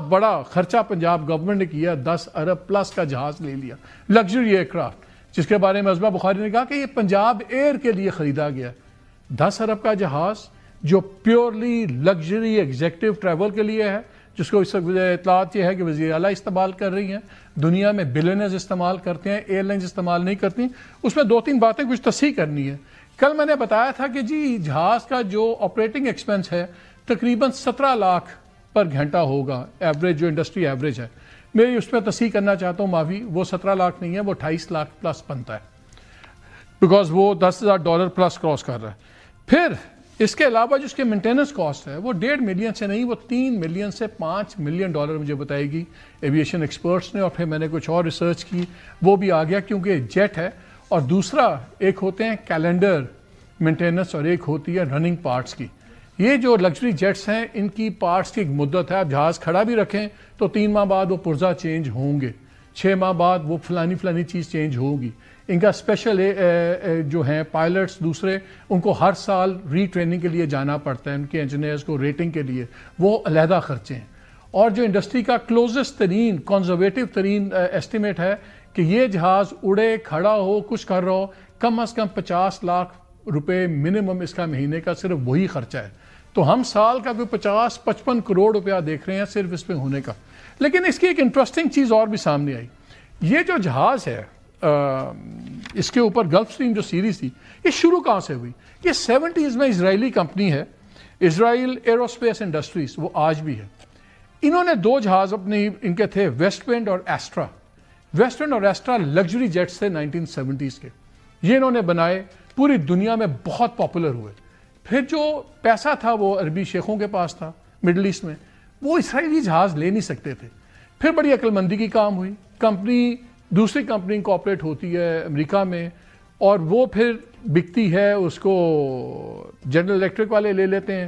بڑا خرچہ پنجاب گورنمنٹ نے کیا، 10 ارب پلس کا جہاز لے لیا، لگژری ایئر کرافٹ، جس کے بارے میں عظمہ بخاری نے کہا کہ یہ پنجاب ایئر کے لیے خریدا گیا، 10 ارب کا جہاز جو پیورلی لگژری ایگزیکٹو ٹریول کے لیے ہے، جس کو اس وقت اطلاعات یہ ہے کہ وزیر اعلیٰ استعمال کر رہی ہیں، دنیا میں بلینئرز استعمال کرتے ہیں، ایئر لائنز استعمال نہیں کرتی۔ اس میں 2-3 باتیں کچھ تصحیح کرنی ہے۔ کل میں نے بتایا تھا کہ جی جہاز کا جو آپریٹنگ ایکسپنس ہے تقریباً 17 لاکھ پر گھنٹہ ہوگا، ایوریج جو انڈسٹری ایوریج ہے۔ میں اس میں تصحیح کرنا چاہتا ہوں معافی، وہ 17 لاکھ نہیں ہے، وہ 28 لاکھ پلس بنتا ہے، بیکاز وہ $10,000 پلس کراس کر رہا ہے۔ پھر اس کے علاوہ جو اس کے مینٹیننس کاسٹ ہے وہ 1.5 ملین سے نہیں، وہ 3 ملین سے 5 ملین ڈالر مجھے بتائے گی ایویشن ایکسپرٹس نے، اور پھر میں نے کچھ اور ریسرچ کی، وہ بھی آ گیا کیونکہ جیٹ ہے، اور دوسرا ایک ہوتے ہیں کیلنڈر مینٹیننس اور ایک ہوتی ہے رننگ پارٹس کی۔ یہ جو لگژری جیٹس ہیں ان کی پارٹس کی ایک مدت ہے، آپ جہاز کھڑا بھی رکھیں تو 3 ماہ بعد وہ پرزہ چینج ہوں گے، 6 ماہ بعد وہ فلانی چیز چینج ہوگی۔ ان کا اسپیشل جو ہیں پائلٹس دوسرے، ان کو ہر سال ری ٹریننگ کے لیے جانا پڑتا ہے، ان کے انجینئرز کو ریٹنگ کے لیے، وہ علیحدہ خرچے ہیں۔ اور جو انڈسٹری کا کلوزسٹ ترین کنزرویٹو ترین ایسٹیمیٹ ہے کہ یہ جہاز اڑے کھڑا ہو کچھ کر رہا ہو، کم از کم 50 لاکھ روپے منیمم اس کا مہینے کا صرف وہی خرچہ ہے۔ تو ہم سال کا کوئی 50-55 کروڑ روپیہ دیکھ رہے ہیں صرف اس پہ ہونے کا۔ لیکن اس کی ایک انٹرسٹنگ چیز اور بھی سامنے آئی، یہ جو جہاز ہے اس کے اوپر گلف اسٹریم جو سیریز تھی، یہ شروع کہاں سے ہوئی؟ یہ 70s میں اسرائیلی کمپنی ہے، اسرائیل ایروسپیس انڈسٹریز، وہ آج بھی ہے۔ انہوں نے 2 جہاز اپنے ان کے تھے، ویسٹ ونڈ اور ایسٹرا۔ ویسٹ ونڈ اور ایسٹرا لگژری جیٹس تھے 1970s کے، یہ انہوں نے بنائے، پوری دنیا میں بہت پاپولر ہوئے۔ پھر جو پیسہ تھا وہ عربی شیخوں کے پاس تھا مڈل ایسٹ میں، وہ اسرائیلی جہاز لے نہیں سکتے تھے۔ پھر بڑی عقل مندی کی کام ہوئی، کمپنی دوسری کمپنی کوآپریٹ ہوتی ہے امریکہ میں، اور وہ پھر بکتی ہے، اس کو جنرل الیکٹرک والے لے لیتے ہیں،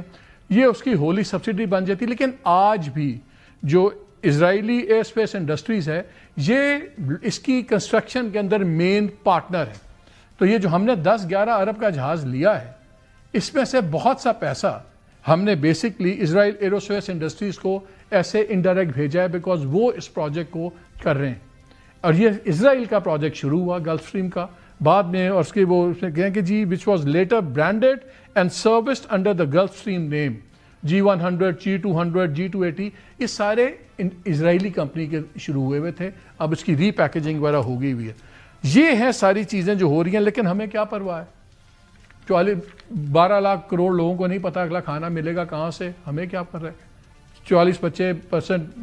یہ اس کی ہولی سبسڈی بن جاتی۔ لیکن آج بھی جو اسرائیلی ایئر اسپیس انڈسٹریز ہے، یہ اس کی کنسٹرکشن کے اندر مین پارٹنر ہے۔ تو یہ جو ہم نے 10-11 ارب کا جہاز لیا ہے، اس میں سے بہت سا پیسہ ہم نے بیسکلی اسرائیل ایروسپیس انڈسٹریز کو ایسے انڈائریکٹ بھیجا ہے، بیکاز وہ اس پروجیکٹ کو کر رہے ہیں۔ اور یہ اسرائیل کا پروجیکٹ شروع ہوا گلف اسٹریم کا، بعد میں اور اس کے وہ اس نے کہیں کہ جی which was later branded and serviced under the Gulfstream name, G100 G200 G280، یہ سارے اسرائیلی کمپنی کے شروع ہوئے تھے، اب اس کی ری پیکیجنگ وغیرہ ہو گئی ہوئی ہے۔ یہ ہیں ساری چیزیں جو ہو رہی ہیں، لیکن ہمیں کیا پرواہ ہے؟ 12 لاکھ کروڑ لوگوں کو نہیں پتا اگلا کھانا ملے گا کہاں سے، ہمیں کیا کر رہا ہے؟ 40-50%